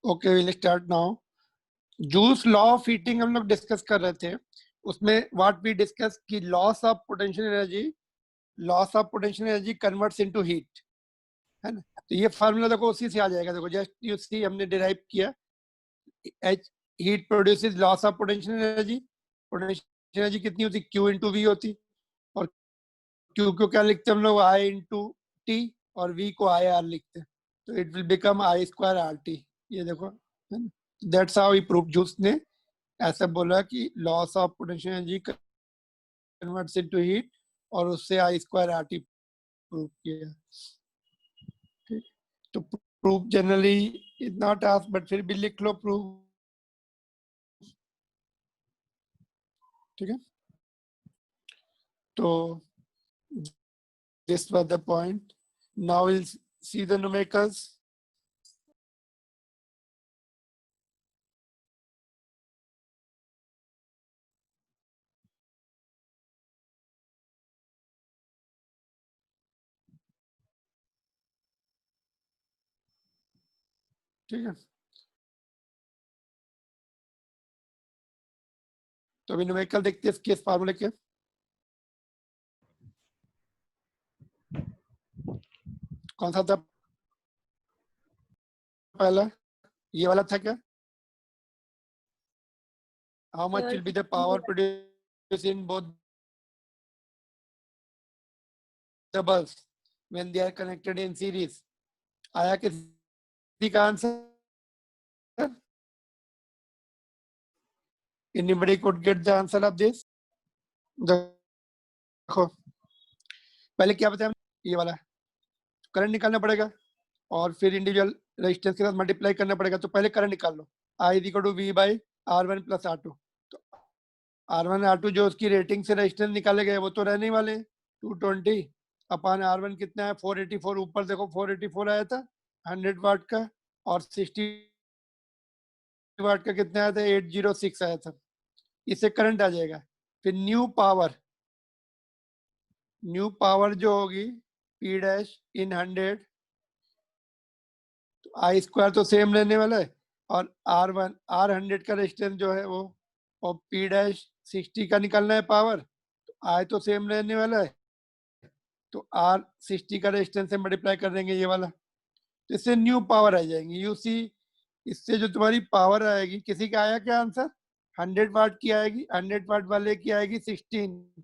Okay, will start now. Juice law of heating हम लोग discuss कर रहे थे। उसमें व्हाट वी डिस्कस कि loss of potential energy converts into heat, है ना। तो ये फार्मूला देखो उसी से आ जाएगा। देखो जस्ट यू सी, हमने डिराइव किया। H heat produces loss of potential energy कितनी होती? क्यू इंटू वी होती। और क्यू को क्या लिखते हैं हम लोग? आई इंटू टी। और वी को आई आर लिखते हैं। तो it will become I square R T. ये देखो, that's how he prove. Juice ने ऐसा बोला कि loss of potential energy converts into heat, और उससे आई स्क्वायर आर टी प्रूव किया। ठीक, तो proof generally is not asked, but फिर भी लिख लो प्रूफ। ठीक है, तो this was the point. Now we'll see the numericals. ठीक है, तो अभी न्यूमेरिकल देखते हैं इसके, इस फार्मूले के। कौन सा था पहला? ये वाला था क्या? How much will be the power produce in both the bulbs when they are connected in series? आया किसी का answer? Anybody could get the answer of this? देखो पहले क्या बताया, ये वाला करंट निकालना पड़ेगा और फिर इंडिविजुअल रेजिस्टेंस के साथ मल्टीप्लाई करना पड़ेगा। तो पहले करंट निकाल लो। I is equal to V by R one plus R two. तो आर वन आर टू जो उसकी रेटिंग से रेजिस्टेंस निकाले गए वो तो रहने वाले 220 अपान आर वन कितना है 484। ऊपर देखो 484 आया था 100 वाट का, और 60 वाट का कितना आया था? 806 आया था। इससे करंट आ जाएगा। फिर न्यू पावर जो होगी P डैश इन 100, तो आई स्क्वायर तो सेम रहने वाला है, और आर 100 का रेजिस्टेंस जो है वो, और P डैश 60 का निकालना है पावर, तो आई तो सेम रहने वाला है, तो आर 60 का रेजिस्टेंस से मल्टीप्लाई कर देंगे ये वाला। तो इससे न्यू पावर आ जाएंगी। यू सी, इससे जो तुम्हारी पावर आएगी, किसी का आया क्या आंसर? 100 वाट की आएगी, 100 वाट वाले की आएगी 14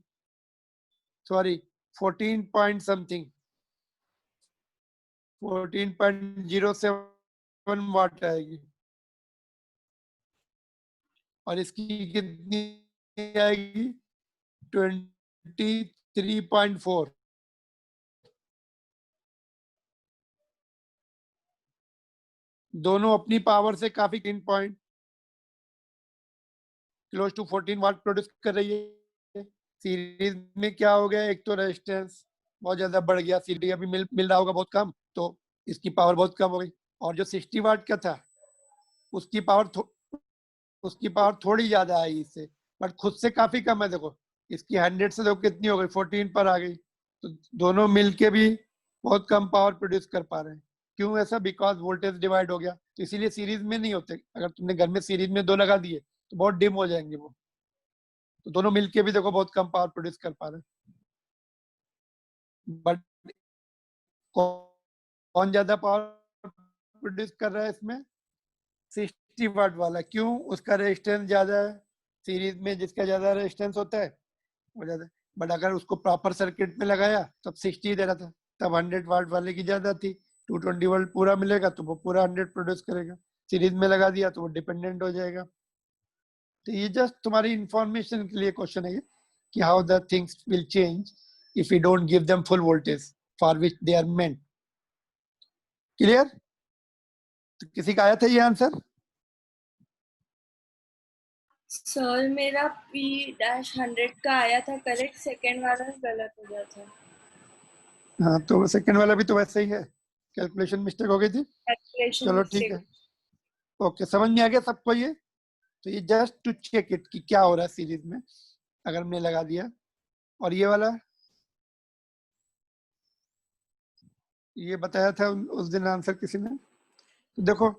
पॉइंट समथिंग, 14.07 वाट आएगी। और इसकी कितनी आएगी? 23.4। दोनों अपनी पावर से काफी 3 point close to 14 watt produce कर रही है। सीरीज में क्या हो गया, एक तो रेजिस्टेंस बहुत ज्यादा बढ़ गया, सीरीज अभी मिल रहा होगा बहुत कम, तो इसकी पावर बहुत कम हो गई। और जो 60 वाट का था उसकी पावर उसकी पावर थोड़ी ज्यादा आई इससे, बट खुद से काफी कम है। देखो इसकी 100 से देखो कितनी हो गई, 14 पर आ गई। तो दोनों मिलके भी बहुत कम पावर प्रोड्यूस कर पा रहे हैं। क्यों ऐसा? बिकॉज वोल्टेज डिवाइड हो गया। तो इसीलिए सीरीज में नहीं होते। अगर तुमने घर में सीरीज में दो लगा दिए तो बहुत डिम हो जाएंगे वो। तो दोनों मिलके भी देखो बहुत कम पावर प्रोड्यूस कर पा रहे हैं। बट कौन ज्यादा पावर प्रोड्यूस कर रहा है इसमें? 60 वाट वाला। क्यों? उसका रेजिस्टेंस ज्यादा है। सीरीज में जिसका ज्यादा रेजिस्टेंस होता है वो ज्यादा। बट अगर उसको प्रॉपर सर्किट में लगाया तब 60 दे रहा था, तब 100 वाट वाले की ज्यादा थी। 220 वोल्ट पूरा मिलेगा तो वो पूरा 100 प्रोड्यूस करेगा। सीरीज में लगा दिया तो वो डिपेंडेंट हो जाएगा। तो ये जस्ट तुम्हारी इंफॉर्मेशन के लिए क्वेश्चन है ये, कि how the things will change if you don't give them full voltage for which they are meant. Clear? तो किसी का आया था ये आंसर? सर मेरा P-100 का आया था करेक्ट, सेकंड वाला गलत हो गया था। हाँ, तो सेकंड वाला भी तो वैसे ही है, कैलकुलेशन मिस्टेक हो गई थी। कैलकुलेशन चलो ठीक मिस्टेक। है, ओके, समझ में आ गया सबको ये? तो ये जस्ट टू चेक इट कि क्या हो रहा है सीरीज में, अगर हमने लगा दिया। और ये वाला, ये बताया था उस दिन आंसर किसी ने, तो देखो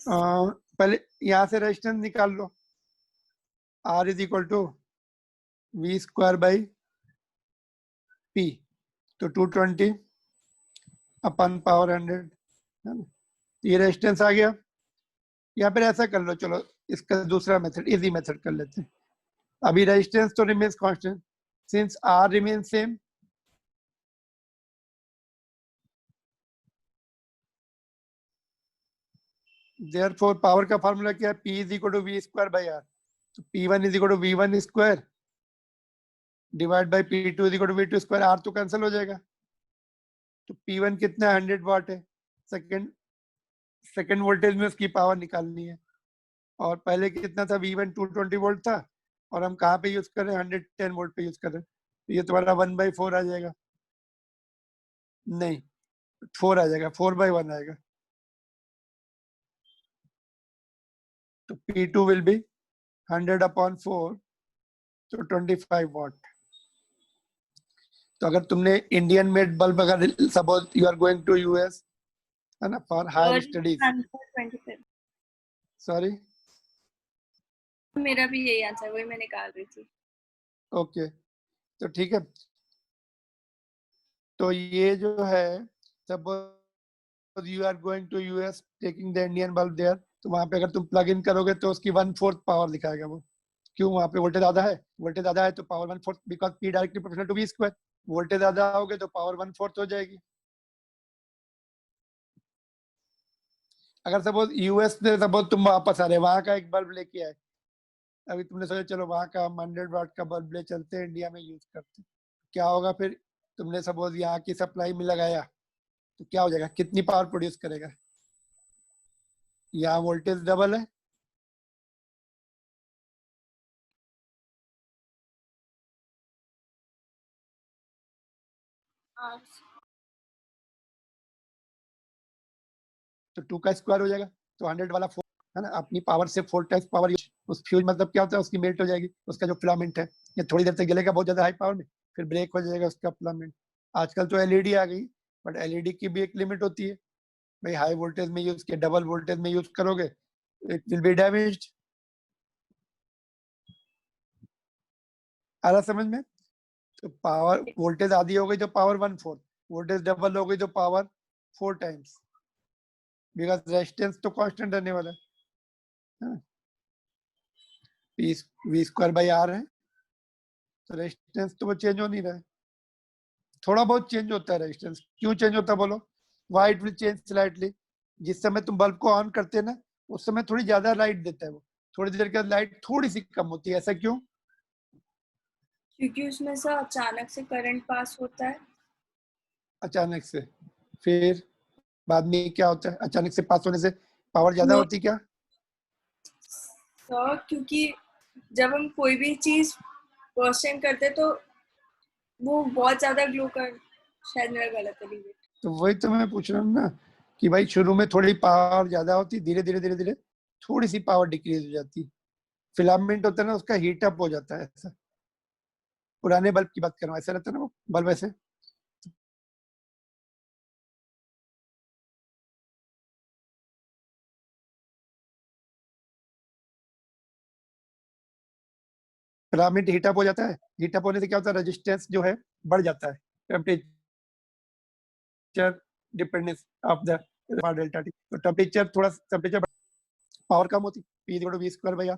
पहले यहाँ से रेजिस्टेंस निकाल लो, R is equal to V square by P, तो 220 अपन पावर 100 है ना। ये रेजिस्टेंस आ गया। यहाँ पर ऐसा कर लो, चलो इसका दूसरा मेथड, इजी मेथड कर लेते हैं। अभी रेजिस्टेंस तो remains constant, since R remains same, therefore power का फार्मूला क्या है, P is equal to V square by R, तो P1 is equal to V1 square divide by P2 is equal to V2 square, R तो cancel हो जाएगा। तो P1 कितना 100 वाट है, सेकंड वोल्टेज में उसकी पावर निकालनी है। और पहले कितना था, V1 220 वोल्ट था, और हम कहाँ पे यूज कर रहे हैं, 110 वोल्ट पे यूज कर रहे हैं, तो ये तुम्हारा 1/4 आ जाएगा, नहीं 4 आ जाएगा, 4/1 आएगा। तो P2 विल बी 100/4, तो 25 वाट। तो अगर तुमने इंडियन मेड बल्ब, अगर suppose you are going to US है ना फॉर हायर स्टडीज, 25। सॉरी मेरा भी यही आंसर, वही मैं निकाल रही थी। ओके, तो ठीक है। तो ये जो है, suppose you are going to US taking the Indian bulb there, तो वहां पे अगर तुम प्लग इन करोगे तो उसकी 1/4 पावर दिखाएगा वो। क्यों, वहां पे वोल्टेज ज्यादा है, वोल्टेज ज्यादा है तो power 1/4, because P directly proportional to V square, voltage ज्यादा होगे तो पावर 1/4 हो जाएगी। अगर सपोज यूएस से सपोज तुम वापस आ रहे, वहां का एक बल्ब लेके आए, अभी तुमने सोचा चलो वहां का हम 100 वाट का बल्ब ले चलते हैं, इंडिया में यूज करते हैं, क्या होगा फिर, तुमने सपोज यहाँ की सप्लाई में लगाया, तो क्या हो जाएगा, कितनी पावर प्रोड्यूस करेगा, यहाँ वोल्टेज डबल है, तो 2 का स्क्वायर हो जाएगा, तो 100 वाला 4 है ना, अपनी पावर से 4 टाइम्स पावर, उस फ्यूज मतलब क्या होता है, उसकी मेल्ट हो जाएगी, उसका जो फिलामेंट है ये थोड़ी देर तक जलेगा बहुत ज्यादा हाई पावर में, फिर ब्रेक हो जाएगा उसका फिलामेंट। आजकल तो एलईडी आ गई, बट एलईडी की भी एक लिमिट होती है भाई, हाई वोल्टेज में यूज किया, डबल वोल्टेज में यूज करोगे इट विल बी डैमेज्ड। आ रहा समझ में, तो पावर वोल्टेज आधी हो गई तो पावर 1/4, वोल्टेज डबल हो गई तो पावर 4 टाइम्स, बिकॉज रेजिस्टेंस तो कांस्टेंट रहने वाला है, वी स्क्वायर बाई आर है, तो रेजिस्टेंस तो वो चेंज हो नहीं रहा है, थोड़ा बहुत चेंज होता है रेजिस्टेंस। क्यों चेंज होता है बोलो, why it will change slightly, जिस समय तुम बल्ब को ऑन करते हैं ना, उस समय थोड़ी ज्यादा लाइट देता है वो, थोड़ी देर के बाद लाइट थोड़ी सी कम होती है, ऐसा क्यों, क्योंकि उसमें से अचानक से करंट पास होता है। अचानक से, फिर बाद में क्या होता है, अचानक से पास होने से पावर ज्यादा नो होती क्या, सर, क्योंकि जब हम कोई भी चीज क्वेश्चन करते तो वो बहुत ज्यादा ग्लो कर, शायद मेरा गलत है। तो वही तो मैं पूछ रहा हूँ ना, कि भाई शुरू में थोड़ी पावर ज्यादा होती, धीरे धीरे धीरे धीरे थोड़ी सी पावर डिक्रीज हो जाती, फिलामेंट होता है ना उसका हीट अप हो जाता है, ऐसा पुराने बल्ब की बात कर रहा हूँ, ऐसा रहता है ना वो बल्ब ऐसे, फिलामेंट हीटअप हो जाता है, हीटअप होने से क्या होता है, रेजिस्टेंस जो है बढ़ जाता है, temperature dependence of the delta T, तो टेम्परेचर थोड़ा, टेम्परेचर पावर कम होती, P equal to V square by R,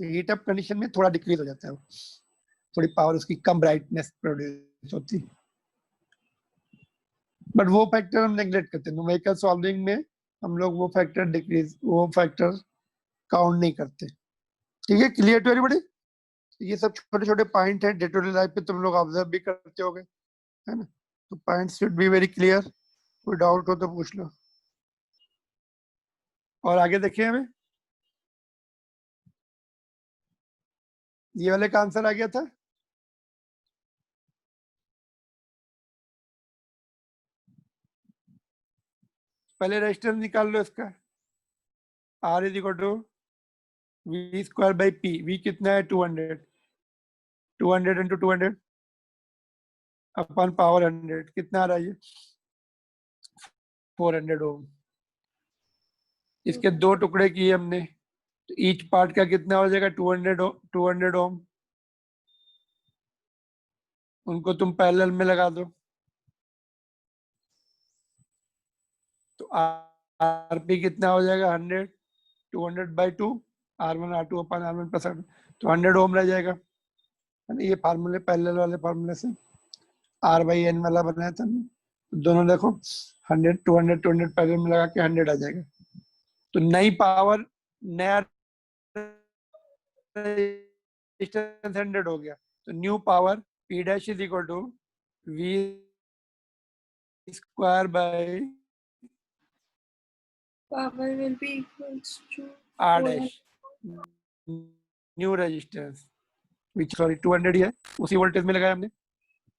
तो हीटअप कंडीशन में थोड़ा डिक्रीज हो जाता है वो, थोड़ी पावर उसकी कम ब्राइटनेस प्रोड्यूस होती है, बट वो फैक्टर हम नेग्लेक्ट करते हैं, न्यूमेरिकल सॉल्विंग में हम लोग वो फैक्टर डिक्रीज, वो फैक्टर काउंट नहीं करते। ठीक है, क्लियर टू एवरीबॉडी, ये सब छोटे छोटे पॉइंट है, डे टू डे लाइफ पे तुम लोग ऑब्जर्व भी करते होगे, है ना, तो point should be very clear, कोई डाउट हो तो पूछ लो। और आगे देखिए, हमें ये वाले का आंसर आ गया था, पहले रेजिस्टेंस निकाल लो इसका, R is equal to V square by P, V कितना है 200, 200 इंटू 200 अपन पावर 100, कितना आ रहा है ये 400 ओम, इसके 2 टुकड़े किए हमने, तो ईच पार्ट का कितना हो जाएगा 200 ओम। उनको तुम पैरेलल में लगा दो, तो आरपी कितना हो जाएगा 100, 200/2 R1 R2 अपन R1 प्लस R2, तो 100 ओम रह जाएगा, है ना। ये फार्मूले पैरेलल वाले फार्मूले से R/N वाला बनाया था हमने। तो दोनों देखो 100 200 पैरेलल में लगा के 100 आ जाएगा। तो नई पावर, नया रेजिस्टेंस 100 हो गया, तो new power P dash is equal to V square by power will be equals to R dash new resistance, which sorry 200 ही है, उसी वोल्टेज में लगाया हमने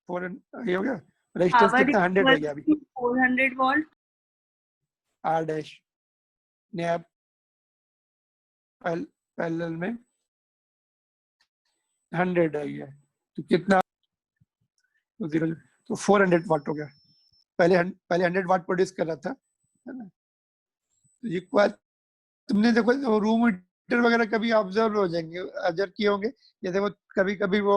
400, ये हो गया। रेजिस्टेंस power कितना 100 रह गया अभी, 400 volt R डैश नया पैरेलल में 100 है गया, तो कितना, तो 0, तो 400 वाट हो गया। पहले 100 वाट प्रोड्यूस कर रहा था, है ना। तो ये तुमने देखो रूम हीटर वगैरह कभी ऑब्जर्व हो जाएंगे, ऑब्जर्व किए होंगे, जैसे वो कभी कभी वो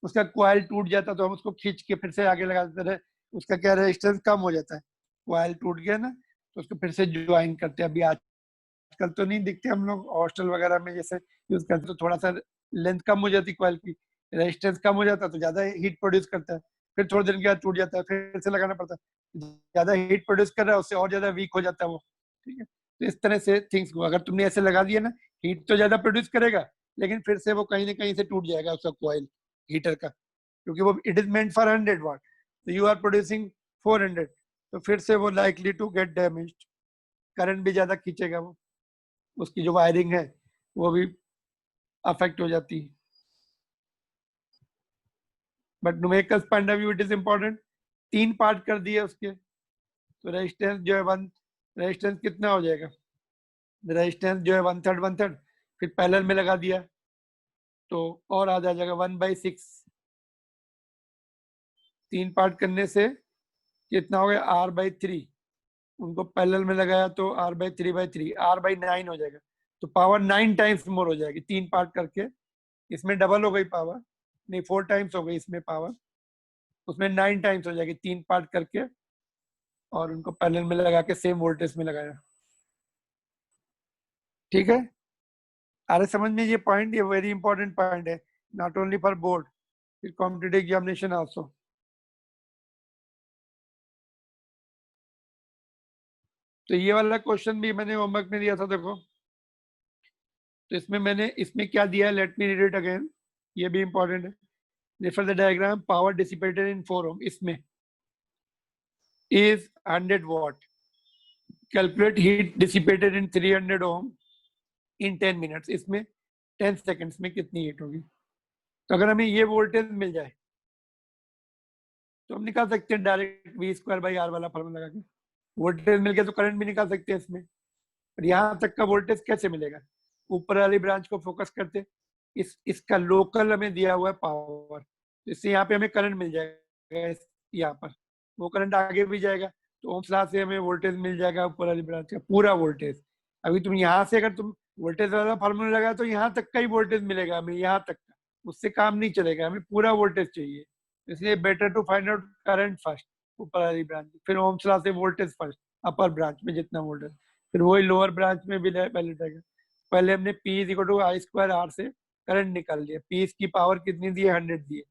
उसका कॉइल टूट जाता तो हम उसको खींच के फिर से आगे लगा देते रहे, उसका क्या रेजिस्टेंस कम हो जाता है। कॉइल टूट गया ना, तो उसको फिर से ज्वाइन करते हैं। अभी आजकल तो नहीं दिखते, हम लोग हॉस्टल वगैरह में जैसे यूज करते, तो थोड़ा सा लेंथ कम हो जाती कॉइल की, रेजिस्टेंस कम हो जाता है, तो ज्यादा हीट प्रोड्यूस करता है, फिर थोड़े दिन के बाद टूट जाता है, फिर से लगाना पड़ता है। ज्यादा हीट प्रोड्यूस कर रहा है, उससे और ज्यादा वीक हो जाता है वो, ठीक है। तो इस तरह से थिंग्स को अगर तुमने ऐसे लगा दिया ना, हीट तो ज्यादा प्रोड्यूस करेगा, लेकिन फिर से वो कहीं ना कहीं से टूट जाएगा उसका कॉइल हीटर का, क्योंकि वो it is meant for 100 watt, तो यू आर प्रोड्यूसिंग 400, तो फिर से वो likely to get damaged, current भी ज्यादा खींचेगा वो, उसकी जो वायरिंग है वो भी अफेक्ट हो जाती है। But numerical point of view it is important. 3 part कर दिए उसके, तो रेजिस्टेंस जो है रेजिस्टेंस कितना हो जाएगा, रेजिस्टेंस जो है 1/3 फिर पैरेलल में लगा दिया, तो और आ जाएगा 1/6। 3 पार्ट करने से कितना हो गया R/3, उनको पैरेलल में लगाया तो R/3/3 R/9 हो जाएगा, तो पावर 9 टाइम्स मोर हो जाएगी 3 पार्ट करके। इसमें डबल हो गई पावर, नहीं 4 टाइम्स हो गई इसमें पावर, उसमें 9 टाइम्स हो जाएगी 3 पार्ट करके, और उनको पैरेलल में लगा के सेम वोल्टेज में लगाया। ठीक है, अरे समझ में ये पॉइंट, ये वेरी इंपॉर्टेंट पॉइंट है, नॉट ओनली फॉर बोर्ड, फिर कॉम्पिटिटिव एग्जामिनेशन आल्सो। तो ये वाला क्वेश्चन भी मैंने होमवर्क में दिया था, देखो। तो इसमें क्या दिया है, let me read it again, ये भी इंपॉर्टेंट है। Refer the diagram, power dissipated इन 4 ओम, इसमें is 100 watt, calculate heat dissipated in 300 ohm in 10 minutes, इसमें 10 सेकंड्स में कितनी हीट होगी। तो अगर हमें ये वोल्टेज मिल जाए तो हम निकाल सकते हैं डायरेक्ट V²/R वाला फॉर्मूला लगा के। वोल्टेज मिल गया तो करंट भी निकाल सकते हैं इसमें, पर यहाँ तक का वोल्टेज कैसे मिलेगा, ऊपर वाली ब्रांच को फोकस करते, इसका लोकल हमें दिया हुआ है पावर, इससे यहाँ पे हमें करंट मिल जाएगा, यहाँ पर वो करंट आगे भी जाएगा, तो ओम्स लॉ से हमें वोल्टेज मिल जाएगा ऊपर वाली ब्रांच का पूरा वोल्टेज। अभी तुम यहाँ से अगर तुम वोल्टेज वाला फार्मूला लगा तो यहाँ तक का ही वोल्टेज मिलेगा हमें, यहाँ तक का, उससे काम नहीं चलेगा, हमें पूरा वोल्टेज चाहिए। इसलिए better to find out current first ऊपर वाली ब्रांच, फिर ओम्स लॉ से वोल्टेज फर्स्ट अपर ब्रांच में जितना वोल्टेज, फिर वही लोअर ब्रांच में भी वैलिड रहेगा। पहले हमने P = I² R से करंट निकाल लिया, P की पावर कितनी दी है 100 दी है,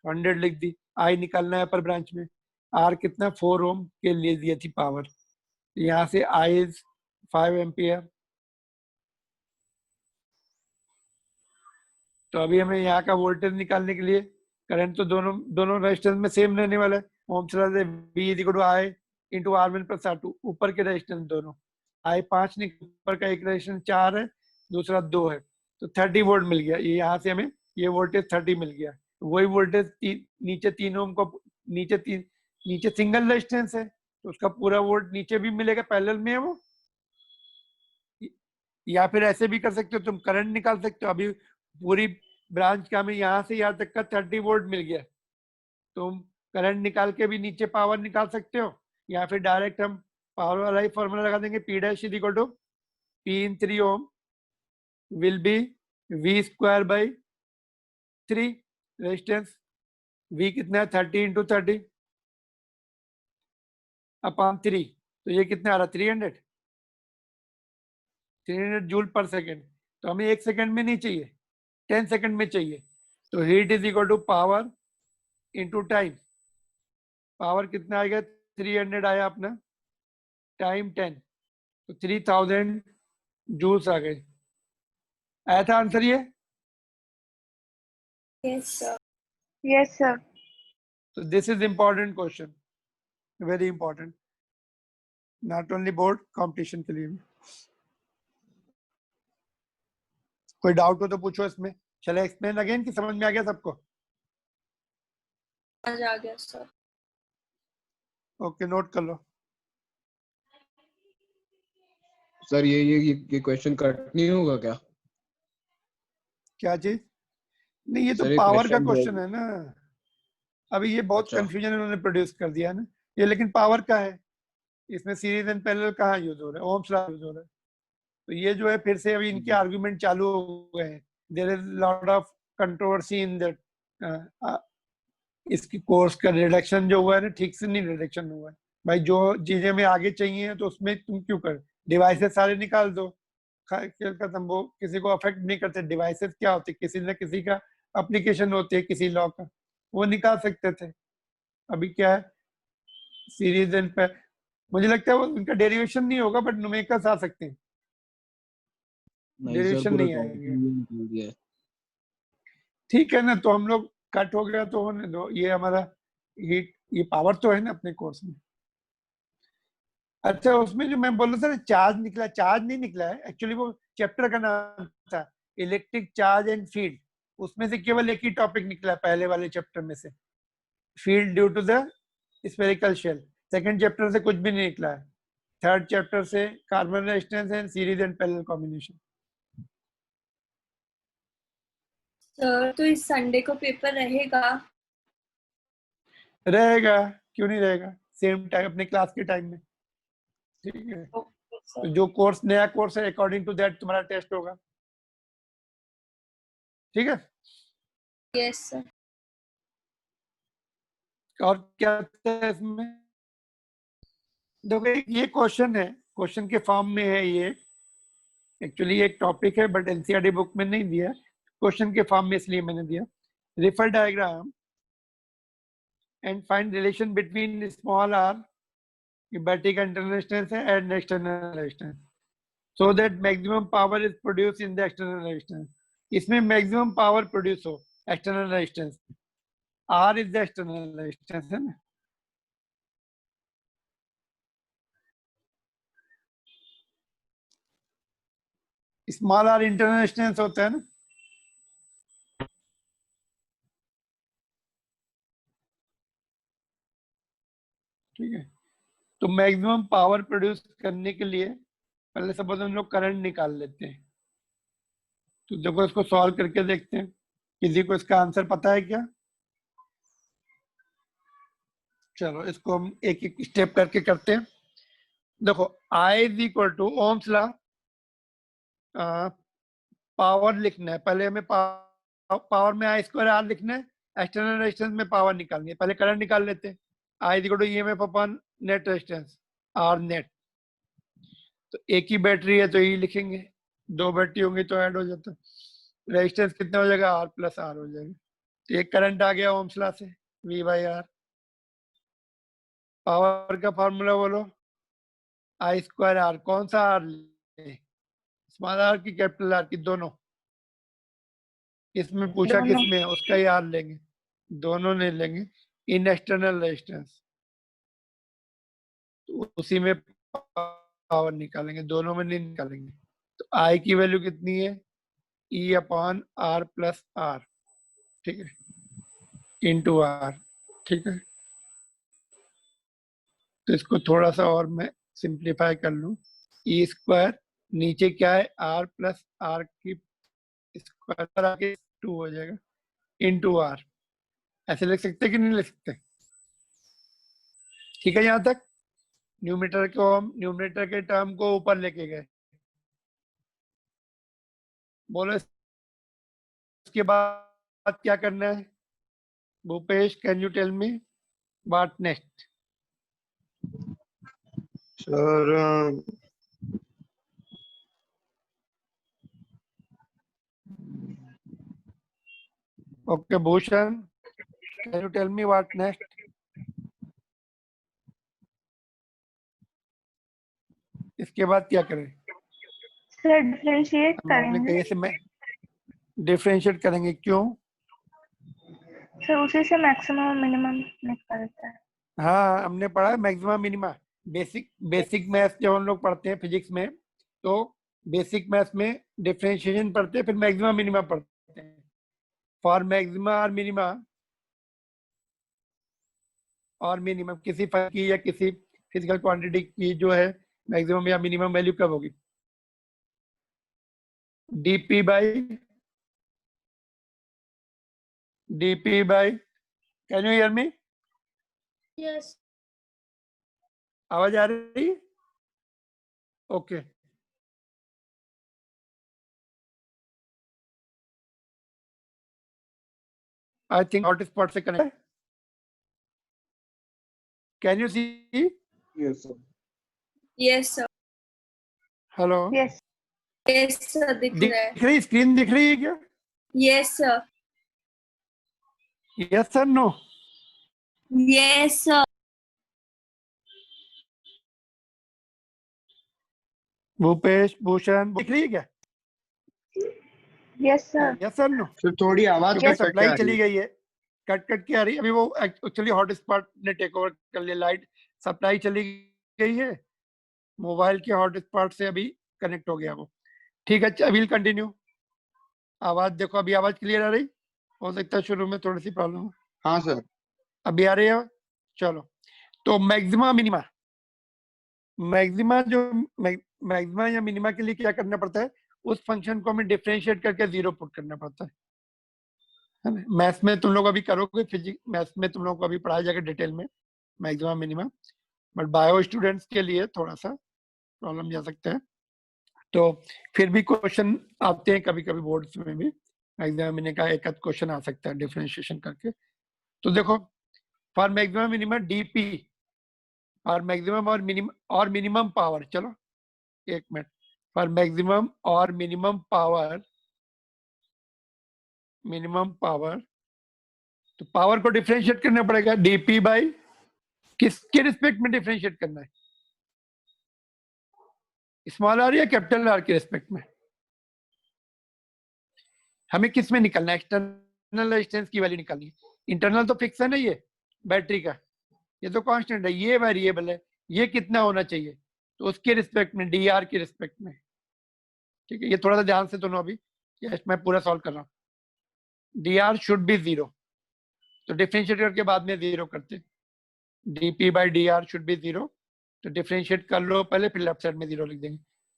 100 लिख दी। I निकालना है अपर ब्रांच में, R कितना 4 ओम के लिए दी थी पावर, यहाँ से I इज 5 एम्पियर। तो अभी हमें यहाँ का वोल्टेज निकालने के लिए, करंट तो दोनों दोनों रेजिस्टेंस में सेम रहने वाला है, ओम्स लॉ से V = I × R1 + R2, ऊपर के रेजिस्टेंस दोनों, I 5 ऊपर का एक रेजिस्टेंस 4 है, दूसरा 2 है, तो 30 वोल्ट मिल गया। ये यहाँ से हमें ये वोल्टेज 30 मिल गया, तो वही वोल्टेज नीचे 3 ओम को, नीचे सिंगल रेजिस्टेंस है, तो उसका पूरा वोल्ट नीचे भी मिलेगा, पैरेलल में है वो। या फिर ऐसे भी कर सकते हो, तुम करंट निकाल सकते हो। अभी पूरी ब्रांच का हमें यहाँ से यहाँ तक का 30 वोल्ट मिल गया, तुम करंट निकाल के भी नीचे पावर निकाल सकते हो, या फिर डायरेक्ट हम पावर वाला ही फॉर्मूला लगा देंगे, P dash = P in 3 ohm will be V square by 3 resistance. V कितना है 30 into 30 अपॉन 3, तो ये कितना आ रहा 300 जूल पर सेकेंड। तो हमें 1 सेकेंड में नहीं चाहिए, 10 सेकेंड में चाहिए। तो heat is equal to power into time. Power कितना आएगा 300 आया अपना, टाइम 10, तो 3000 जूल्स आ गए। आया था आंसर ये? Yes, sir. Yes, sir. तो this is important question, very important, not only board competition के लिए भी। कोई डाउट हो तो पूछो इसमें। चले एक्सप्लेन अगेन कि समझ में आ गया सबको? समझ आ गया सर। ओके, नोट कर लो। सर ये क्वेश्चन कट नहीं होगा क्या? क्या चीज? नहीं, ये तो सर, ये पावर का question क्वेश्चन है ना। अभी ये बहुत अच्छा। कंफ्यूजन उन्होंने प्रोड्यूस कर दिया है ना ये, लेकिन पावर का है। इसमें सीरीज एंड पैरेलल कहाँ यूज हो रहा है? ओम्स लॉ यूज हो रहा है। तो ये जो है फिर से अभी इनके आर्गुमेंट चालू हो गए हैं। There is lot of controversy in that. इसकी कोर्स का रिडक्शन जो हुआ है ना, ठीक से नहीं रिडक्शन हुआ है। भाई जो चीजें हमें आगे चाहिए तो उसमें तुम क्यों कर, डिवाइसेस सारे निकाल दो, खेल खत्म। वो किसी को अफेक्ट नहीं करते। डिवाइसेस क्या होते, किसी न किसी का एप्लीकेशन होते है किसी लॉ का, वो निकाल सकते थे। अभी क्या है, सीरीज एंड पे मुझे लगता है वो उनका डेरिवेशन नहीं होगा, बट न्यूमेरिकल्स आ सकते हैं। नहीं सर, डेरिवेशन पूरा नहीं टॉपिक आएंगे। निकल गया है। ठीक है ना, तो हम लोग कट हो गया तो होने दो। ये हमारा हीट, ये पावर तो है ना अपने कोर्स में। अच्छा, उसमें जो मैं बोल रहा था ना, चार्ज निकला, चार्ज नहीं निकला है एक्चुअली, वो चैप्टर का नाम था इलेक्ट्रिक चार्ज एंड फील्ड। उसमें से केवल एक ही टॉपिक निकला है पहले वाले चैप्टर में से, field due to the spherical shell. Second chapter से कुछ भी नहीं निकला है। थर्ड चैप्टर से carbon resistance and series and parallel combination. Sir तो इस संडे को पेपर रहेगा? रहेगा, क्यों नहीं रहेगा, सेम टाइम अपने क्लास के टाइम में। ठीक है, ओके तो सर। जो कोर्स नया कोर्स है अकॉर्डिंग टू दैट तुम्हारा टेस्ट होगा। ठीक है, यस सर। और क्या है इसमें? देखो ये क्वेश्चन है, क्वेश्चन के फॉर्म में है ये। एक्चुअली एक टॉपिक है बट एनसीईआरटी बुक में नहीं दिया, क्वेश्चन के फॉर्म में इसलिए मैंने दिया। Refer diagram and find relation between small R, ये बैटरी का इंटरनल रेजिस्टेंस है, and external resistance, so that maximum power is produced in the external resistance. इसमें maximum power produce हो external resistance, R is the external resistance है ना। Small are internal resistance होता है ना। ठीक है, तो मैक्सिमम पावर प्रोड्यूस करने के लिए पहले सपोज हम लोग करंट निकाल लेते हैं। तो देखो इसको सॉल्व करके देखते हैं, किसी को इसका आंसर पता है क्या? चलो इसको हम एक एक स्टेप करके करते हैं। देखो I is equal to Ohm's law, power लिखना है पहले हमें, पावर में आई स्क्वायर आर लिखना है, एक्सटर्नल रेजिस्टेंस में पावर निकालनी है। पहले करंट निकाल लेते हैं, I equal to EMF upon net resistance, R net. तो एक ही बैटरी है तो ई लिखेंगे, दो बैटरी होंगी तो ऐड हो जाता है। रेजिस्टेंस कितना हो जाएगा, आर प्लस आर हो जाएगा। तो एक करंट आ गया ओम्स लॉ से, वी बाई आर। पावर का फॉर्मूला बोलो, आई स्क्वायर आर, कौन सा आर ले, स्मॉल आर की कैपिटल आर की, दोनों। इसमें पूछा दोनों। किसमें, उसका ही आर लेंगे, दोनों नहीं लेंगे। इन एक्सटर्नल रेजिस्टेंस, तो उसी में पावर निकालेंगे, दोनों में नहीं निकालेंगे। तो आई की वैल्यू कितनी है, E upon R plus R, ठीक है, इंटू आर। ठीक है, तो इसको थोड़ा सा और मैं सिंप्लीफाई कर लूं, ई स्क्वायर नीचे क्या है, आर प्लस आर की स्क्वायर आके 2 हो जाएगा, इंटू आर। ऐसे लिख सकते कि नहीं लिख सकते? ठीक है, यहां तक न्यूमरेटर को हम न्यूमरेटर के टर्म को ऊपर लेके गए। बोलो इसके बाद क्या करना है? Bhupesh, can you tell me what next? Sir okay Bhushan, can you tell me what next? इसके बाद क्या करें? सर डिफरेंशिएट आपने करेंगे कहीं से मैं डिफरेंशिएट करेंगे, क्यों? सर, उसी से मैक्सिमम और मिनिमम निकलता है। हाँ, हमने पढ़ा है मैक्सिमम मिनिमा। बेसिक मैथ्स जब हम लोग पढ़ते हैं फिजिक्स में, तो बेसिक मैथ्स में डिफरेंशिएशन पढ़ते हैं, फिर मैक्सिमम मिनिमा पढ़ते हैं। फॉर मैक्सिमा और मिनिमम किसी फल की या किसी फिजिकल क्वांटिटी की जो है मैक्सिमम या मिनिमम वैल्यू कब होगी? डीपी बाई can you hear me? Yes आवाज आ रही? Okay I think hot spot से connect. Can you see? Yes sir. Yes sir hello, yes yes sir दिख रहा है। दिख रही स्क्रीन दिख रही है क्या? Yes sir yes sir, no? Yes sir Bhupesh, Bhushan, दिख रही है क्या? Yes sir yes sir, no? Sir थोड़ी आवाज क्योंकि Yes. कट कट के सप्लाई आ रही चली है। गई है, कट के आ रही है। अभी वो एक्चुअली हॉट स्पॉट ने टेक ओवर कर लिया, लाइट सप्लाई चली गई है, मोबाइल के हॉट स्पॉट से अभी कनेक्ट हो गया वो। ठीक है, अभी कंटिन्यू। आवाज देखो, अभी आवाज क्लियर आ रही? हो सकता है शुरू में थोड़ी सी प्रॉब्लम हो। हाँ सर। अभी आ रही है? चलो, तो मैक्सिमा मिनिमा, मैक्सिमा या मिनिमा के लिए क्या करना पड़ता है? उस फंक्शन को हमें डिफरेंशिएट करके जीरो पुट करना पड़ता है ना? मैथ्स में तुम लोग अभी करोगे, फिजिक्स मैथ्स में तुम लोग को अभी पढ़ाया जाएगा डिटेल में maxima minima, but bio students के लिए थोड़ा सा प्रॉब्लम जा सकता है। तो फिर भी क्वेश्चन आते हैं कभी कभी बोर्ड्स में भी, मैक्सिमा मिनिमा का एक आध क्वेश्चन आ सकता है डिफरेंशिएशन करके। तो देखो, फॉर मैक्सिमम मिनिमम डीपी और मैक्सिमम और मिनिमम पावर, चलो एक मिनट, फॉर मैक्सिमम और मिनिमम पावर, तो पावर को डिफरेंशिएट करना पड़ेगा डीपी बाई किसके रिस्पेक्ट में डिफरेंशिएट करना है? स्मॉल आर या कैपिटल आर के रिस्पेक्ट में? हमें किस में निकलना है? एक्सटर्नल रेजिस्टेंस की वैल्यू निकालनी है। इंटरनल तो फिक्स है ना, ये बैटरी का, ये तो कांस्टेंट है, ये वेरिएबल है, ये कितना होना चाहिए? तो उसके रिस्पेक्ट में, डी आर के रिस्पेक्ट में। ठीक है, ये थोड़ा सा ध्यान से सुनो अभी, मैं पूरा सॉल्व कर रहा हूँ। D R should be zero, तो डिफरेंशिएट करके बाद में जीरो करते, DP by D are should be zero, तो डिफरेंशिएट कर लो पहले, फिर लेफ्ट साइड में जीरो लिख देंगे।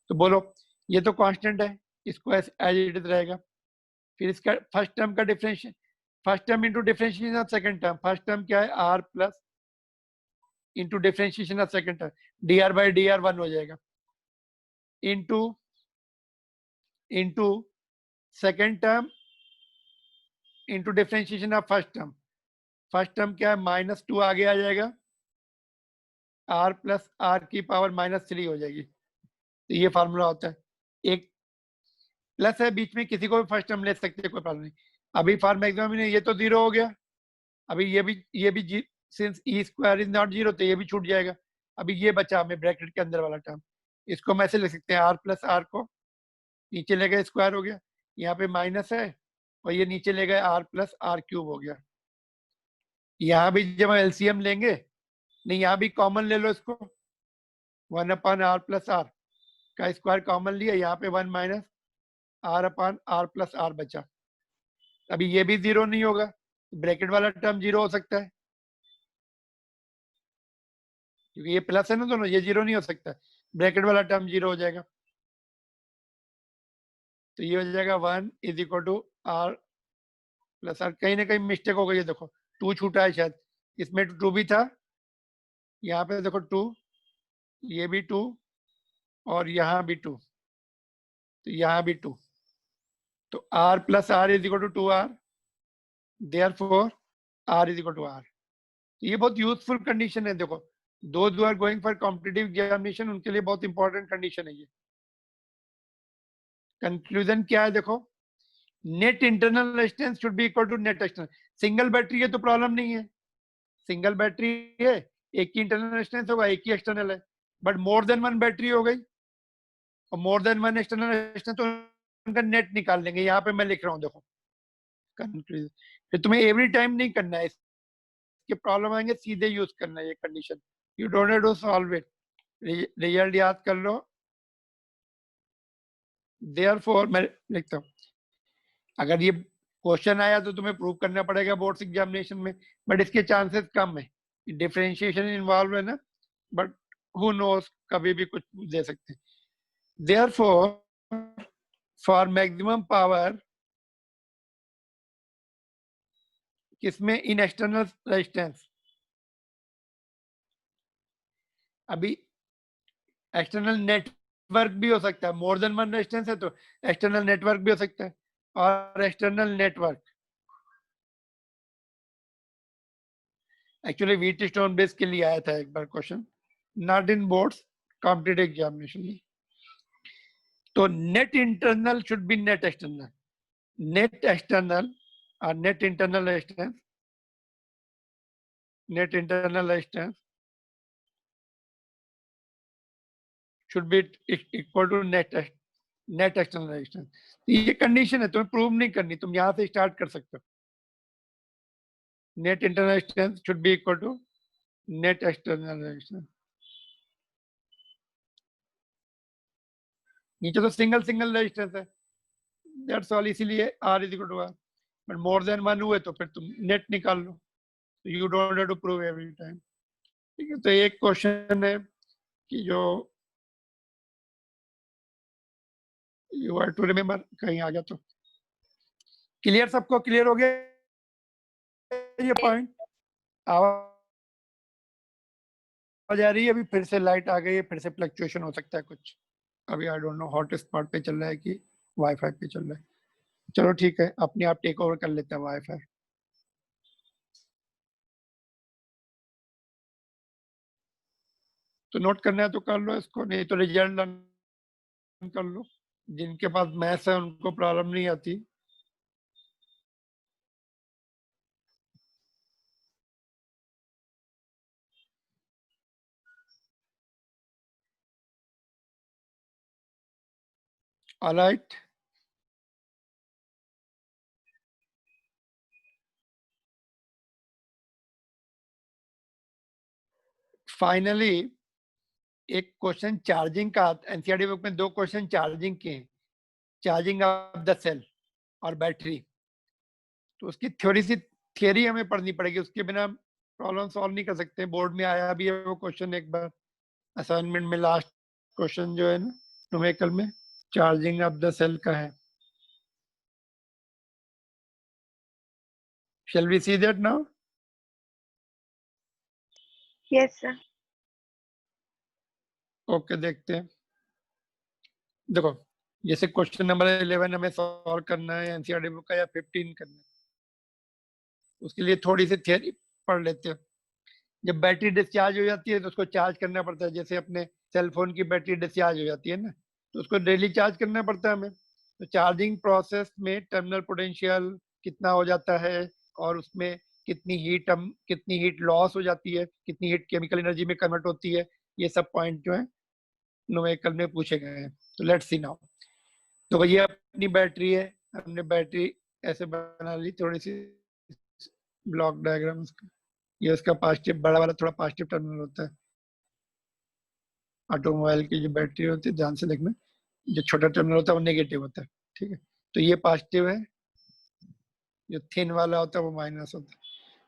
तो बोलो, ये तो कांस्टेंट है, इसको एज इट इज रहेगा। फिर इसका फर्स्ट टर्म का differentiation, first term into differentiation of second term, first term क्या है? R plus into differentiation of second term, D R by D R 1 हो जाएगा, into second term into differentiation of first term, first term क्या है? -2 आगे आ जाएगा, R plus R की पावर -3 हो जाएगी। तो ये फार्मूला होता है, एक प्लस है बीच में, किसी को भी फर्स्ट टर्म ले सकते हैं, कोई प्रॉब्लम नहीं। अभी फॉर मैक्सिमम ये तो जीरो हो गया, अभी ये भी since E square is not zero, तो ये भी छूट जाएगा। अभी ये बचा हमें ब्रैकेट के अंदर वाला टर्म, इसको मैं ऐसे लिख सकते हैं, आर प्लस आर को नीचे ले गए स्क्वायर हो गया, यहाँ पे माइनस है, और ये नीचे ले गए आर प्लस आर क्यूब हो गया। यहाँ भी जब हम एलसीएम लेंगे, नहीं यहाँ भी कॉमन ले लो इसको, 1/r प्लस आर का स्क्वायर कॉमन लिया, यहाँ पे 1 माइनस r/r प्लस आर बचा। अभी ये भी जीरो नहीं होगा, ब्रैकेट वाला टर्म जीरो हो सकता है, क्योंकि ये प्लस है ना दोनों, ये जीरो नहीं हो सकता, ब्रैकेट वाला टर्म जीरो हो जाएगा। तो ये हो जाएगा 1 is equal to R plus R. कहीं ना कहीं मिस्टेक हो गई है, देखो 2 छूटा है शायद, इसमें 2 भी था, यहाँ पे देखो 2, ये भी 2, और यहाँ भी 2, तो यहाँ भी 2, तो R plus R is equal to 2R, therefore R is equal to R. ये बहुत यूजफुल कंडीशन है. देखो, those who are going for competitive examination उनके लिए बहुत इंपॉर्टेंट कंडीशन है ये. कंक्लूजन क्या है? देखो, net internal resistance should be equal to net external. Single battery है तो प्रॉब्लम नहीं है, सिंगल बैटरी है, एक ही इंटरनल रेजिस्टेंस होगा, एक ही एक्सटर्नल है. But more than one battery हो गई और मोर देन वन एक्सटर्नल रेजिस्टेंस, तो उनका नेट निकाल लेंगे. यहाँ पे मैं लिख रहा हूँ, देखो कंक्लूजन. फिर तुम्हें एवरी टाइम नहीं करना है, इसके प्रॉब्लम आएंगे, सीधे यूज करना है ये condition. You don't have to solve it. Result याद कर लो. देयरफॉर मैं लिखता हूँ, अगर ये क्वेश्चन आया तो तुम्हें प्रूव करना पड़ेगा बोर्ड्स एग्जामिनेशन में, बट इसके चांसेस कम है. डिफरेंशिएशन इन्वॉल्व है ना, बट हु नोस, कभी भी कुछ दे सकते हैं. देयरफॉर फॉर मैक्सिमम पावर, किसमें? इन एक्सटर्नल रेजिस्टेंस. अभी एक्सटर्नल नेटवर्क भी हो सकता है, मोर देन वन रेजिस्टेंस है तो एक्सटर्नल नेटवर्क भी हो सकता है. और external network actually Wheatstone base के लिए आया था एक बार question, not in boards, competitive examination में. तो net internal should be net external. Net external और net internal resistance, net internal resistance should be equal to net external resistance. ये कंडीशन है, तुम्हें प्रूव नहीं करनी, तुम यहाँ से स्टार्ट कर सकते हो. Net internal resistance should be equal to net external resistance. नीचे तो सिंगल सिंगल रेजिस्टेंस है, दैट्स ऑल, इसीलिए R is equal to R. But more than one हुए तो फिर तुम नेट निकाल लो. You don't have to prove every time. ठीक है, तो एक क्वेश्चन है कि जो यू हैव टू रिमेम्बर, कहीं आ गया तो. क्लियर? सबको क्लियर हो गया ये पॉइंट? आवाज आ रही है? अभी फिर से लाइट आ गई है, फिर से फ्लक्चुएशन हो सकता है कुछ. अभी I don't know hot spot पे चल रहा है कि वाईफाई पे चल रहा है. चलो ठीक है, अपने आप टेक ओवर कर लेते हैं वाईफाई. तो नोट करना है तो कर लो इसको, नहीं तो रिजल्ट लर्न कर लो. जिनके पास मैथ्स है उनको प्रॉब्लम नहीं आती. ऑलराइट, फाइनली एक क्वेश्चन चार्जिंग का. एनसीईआरटी बुक में 2 क्वेश्चन चार्जिंग के हैं, चार्जिंग ऑफ द सेल और बैटरी. तो उसकी थियोरी हमें पढ़नी पड़ेगी, उसके बिना प्रॉब्लम सॉल्व नहीं कर सकते. बोर्ड में आया भी है वो क्वेश्चन एक बार असाइनमेंट में. लास्ट क्वेश्चन जो है ना न्यूमेरिकल में, चार्जिंग ऑफ द सेल का है. Shall we see that now? Yes, sir. Okay, देखते हैं. देखो, जैसे क्वेश्चन नंबर 11 हमें सॉल्व करना है एनसीईआरटी बुक का, या 15 करना है, उसके लिए थोड़ी सी थियरी पढ़ लेते हैं. जब बैटरी डिस्चार्ज हो जाती है तो उसको चार्ज करना पड़ता है. जैसे अपने सेल फोन की बैटरी डिस्चार्ज हो जाती है ना, तो उसको डेली चार्ज करना पड़ता है हमें. तो चार्जिंग प्रोसेस में टर्मिनल पोटेंशियल कितना हो जाता है, और उसमें कितनी हीट लॉस हो जाती है, कितनी हीट केमिकल एनर्जी में कन्वर्ट होती है, ये सब पॉइंट जो है न्यूमेरिकल में पूछे गए हैं. तो लेट्स सी नाउ. तो ये अपनी बैटरी है, हमने बैटरी ऐसे बना ली, थोड़ी सी ब्लॉक डायग्राम. ये उसका पॉजिटिव, बड़ा वाला थोड़ा पॉजिटिव टर्मिनल होता है. ऑटोमोबाइल की जो बैटरी होती है, ध्यान से देखना, जो छोटा टर्मिनल होता है वो नेगेटिव होता है. ठीक है, तो ये पॉजिटिव है, जो थिन वाला होता है वो माइनस होता है.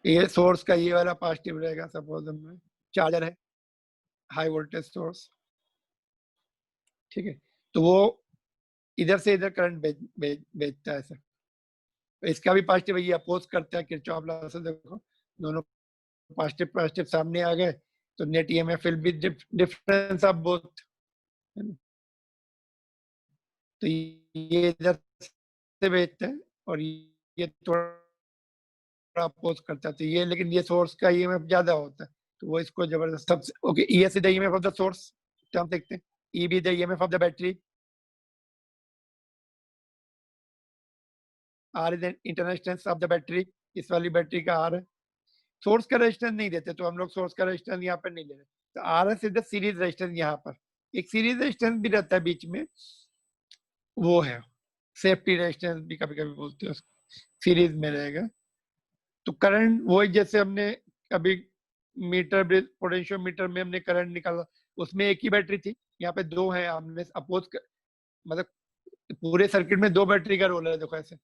ये सोर्स का ये वाला पॉजिटिव रहेगा. सपोज हमें चार्जर है, हाई वोल्टेज सोर्स. ठीक है, तो वो इधर से इधर करंट भेजता है. तो इसका भी पॉजिटिव है, ये अपोज करता है किरचॉफ लॉ से. देखो, दोनों पॉजिटिव सामने आ गए, तो net EMF will be difference of both. तो ये इधर से भेजते हैं और ये थोड़ा अपोज करता है, तो ये लेकिन ये सोर्स का ईएमएफ ज्यादा होता है, तो वो इसको जबरदस्त सबसे okay. ES is the EMF of the source, term देखते हैं। EB the EMF of the battery, R is internal resistance of the battery, इस वाली बैटरी का R है। सोर्स का रेजिस्टेंस नहीं देते तो हम लोग सोर्स का रेजिस्टेंस यहाँ पर नहीं ले रहे, तो RS is the series resistance. यहाँ पर एक सीरीज रेजिस्टेंस भी रहता है बीच में, वो है सेफ्टी रेजिस्टेंस भी कभी कभी बोलते हैं उसको, सीरीज में रहेगा। तो करंट वही जैसे हमने अभी मीटर पोटेंशियोमीटर में हमने करंट निकाला, उसमें एक ही बैटरी थी, यहाँ पे दो है, हमने अपोज मतलब पूरे सर्किट में दो बैटरी का रोल है। देखो ऐसे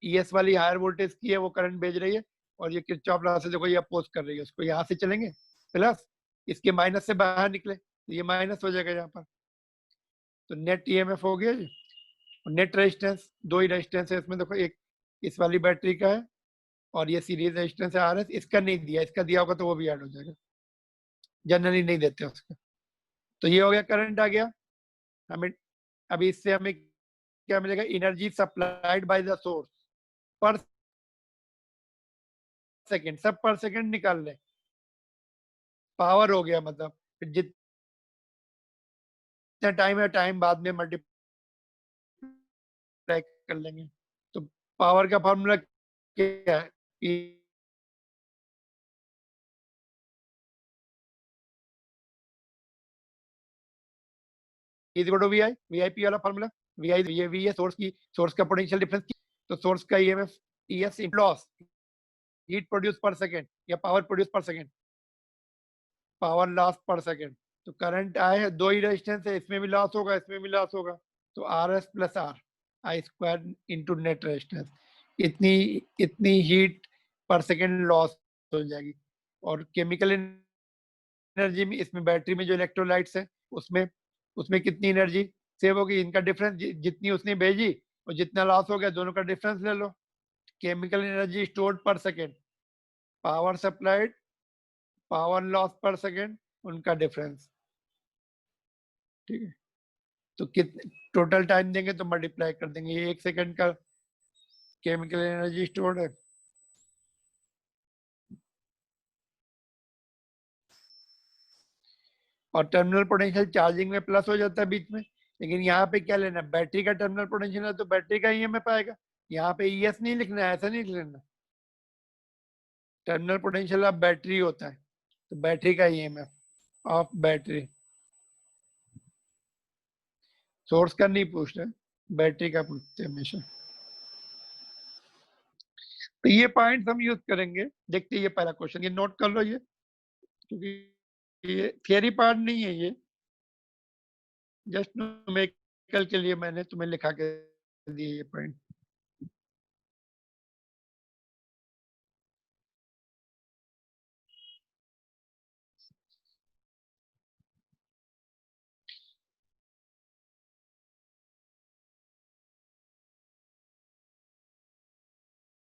ES वाली हायर वोल्टेज की है, वो करंट भेज रही है, और ये किरचॉफ लॉ से देखो ये अपोज कर रही है उसको। यहाँ से चलेंगे प्लस, इसके माइनस से बाहर निकले तो ये माइनस हो जाएगा यहाँ पर, तो नेट EMF हो गया जी। और नेट रेजिस्टेंस, दो ही रेजिस्टेंस है इसमें, देखो एक इस वाली बैटरी का है और ये सीरीज रेजिस्टेंस है RS, इसका नहीं दिया, इसका दिया होगा तो वो भी ऐड हो जाएगा, जनरली नहीं देते उसका। तो ये हो गया, करंट आ गया हमें। अभी इससे हमें क्या मिलेगा, energy supplied by the source पर सेकंड, सब पर सेकंड निकाल लें, पावर हो गया, मतलब जितना टाइम है टाइम बाद में मल्टीप्लाई कर लेंगे। तो पावर का फॉर्मूला क्या है, is equal to VI, VIP वाला फॉर्मूला, VI ये V है सोर्स की, सोर्स का पोटेंशियल डिफरेंस की, तो सोर्स का EMF ES इन loss, heat produce per second या power produce per second, power loss per second. तो करंट आए है, दो ही रेजिस्टेंस है, इसमें भी लॉस होगा, इसमें भी लॉस होगा, तो RS plus R I square into net resistance, इतनी इतनी हीट पर सेकंड लॉस हो जाएगी। और केमिकल एनर्जी में, इसमें बैटरी में जो इलेक्ट्रोलाइट्स है उसमें उसमें कितनी एनर्जी सेव होगी, इनका डिफरेंस, जितनी उसने भेजी और जितना लॉस हो गया, दोनों का डिफरेंस ले लो। केमिकल एनर्जी स्टोर्ड पर second, power supplied, power loss पर सेकेंड, उनका डिफरेंस, ठीक है। तो कितने टोटल टाइम देंगे तो मल्टीप्लाई कर देंगे, ये 1 सेकंड का केमिकल एनर्जी स्टोर्ड है, और टर्मिनल पोटेंशियल चार्जिंग में प्लस हो जाता है बीच में। लेकिन यहाँ पे क्या लेना, बैटरी का टर्मिनल पोटेंशियल है तो बैटरी का EMF आएगा, यहाँ पे ES नहीं लिखना है, ऐसा नहीं लिखना। टर्मिनल पोटेंशियल ऑफ बैटरी होता है, तो बैटरी का EMF ऑफ बैटरी, सोर्स का नहीं पूछ रहे, बैटरी का पूछते हैं हमेशा। तो ये पॉइंट्स हम यूज करेंगे, देखते ये पहला क्वेश्चन, ये नोट कर लो ये, क्योंकि ये थियरी पार्ट नहीं है, ये जस्ट न्यूमेरिकल के लिए मैंने तुम्हें लिखा के दिए ये पॉइंट।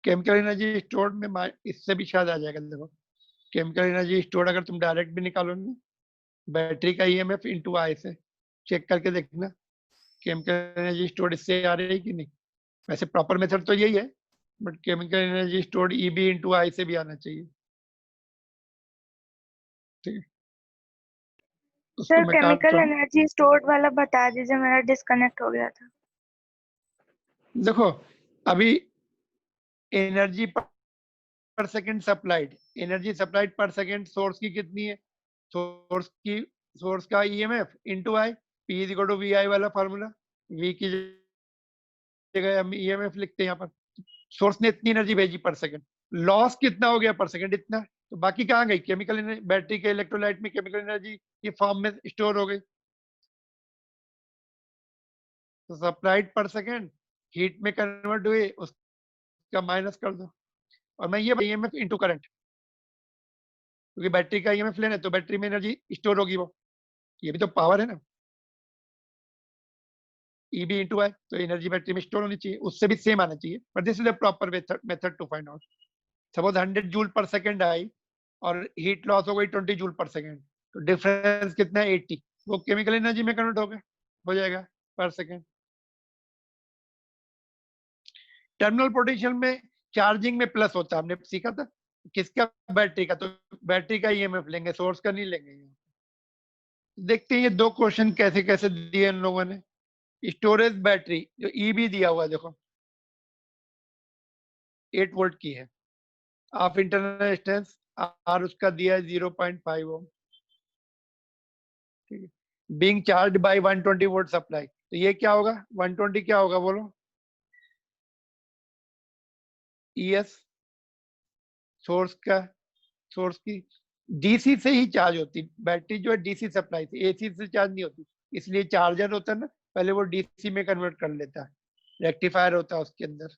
केमिकल एनर्जी स्टोर्ड में इससे भी शायद आ जाएगा, देखो केमिकल एनर्जी स्टोर्ड अगर तुम डायरेक्ट भी निकालोगे, बैटरी का EMF इंटू I से चेक करके देखना, केमिकल एनर्जी स्टोर्ड इससे आ रही है कि नहीं। वैसे प्रॉपर मेथड तो यही है, but chemical energy stored EB into I से भी आना चाहिए, ठीक है। सर उसको मैं काट केमिकल रहा हूँ। एनर्जी स्टोर्ड वाला बता दीजिए, मेरा डिस्कनेक्ट हो गया था। देखो अभी energy per second supplied, energy supplied per second source की कितनी है, सोर्स का EMF into I, P is equal to VI वाला फार्मूला, V की जगह हम EMF लिखते हैं यहाँ पर। सोर्स ने इतनी एनर्जी भेजी पर सेकंड, लॉस कितना हो गया पर सेकंड, इतना, तो बाकी कहाँ गई, केमिकल बैटरी के इलेक्ट्रोलाइट में केमिकल एनर्जी की फॉर्म में स्टोर हो गई, तो सप्लाइड पर सेकंड हीट में कन्वर्ट हुए, उसका माइनस कर दो। और मैं ये EMF इंटू करंट, क्योंकि बैटरी का EMF लेना है तो बैटरी में एनर्जी स्टोर होगी, वो ये भी तो पावर है ना, EB इंटू I, तो एनर्जी बैटरी में स्टोर होनी चाहिए, उससे भी सेम आना चाहिए, but this is the proper method to find out. Suppose 100 joule per second I और हीट लॉस हो गई 20 जूल पर सेकंड, तो डिफरेंस कितना है 80, वो केमिकल एनर्जी में कन्वर्ट हो जाएगा पर सेकंड। टर्मिनल पोटेंशियल में चार्जिंग में प्लस होता है, हमने सीखा था किसका, बैटरी का, तो बैटरी का ईएमएफ लेंगे, सोर्स का नहीं लेंगे। देखते हैं ये दो क्वेश्चन कैसे कैसे दिए इन लोगों ने। स्टोरेज बैटरी जो ईबी दिया हुआ है, देखो 8 वोल्ट की है, ऑफ इंटरनल रेजिस्टेंस आर उसका दिया है 0.5 ओम, ठीक है, being charge by 120 volt supply. तो ये क्या होगा, 120 क्या होगा बोलो, ES सोर्स की डीसी से ही चार्ज होती, बैटरी जो है डीसी सप्लाई से, एसी से चार्ज नहीं होती, इसलिए चार्जर होता है ना, पहले वो डीसी में कन्वर्ट कर लेता है, रेक्टिफायर होता है उसके अंदर।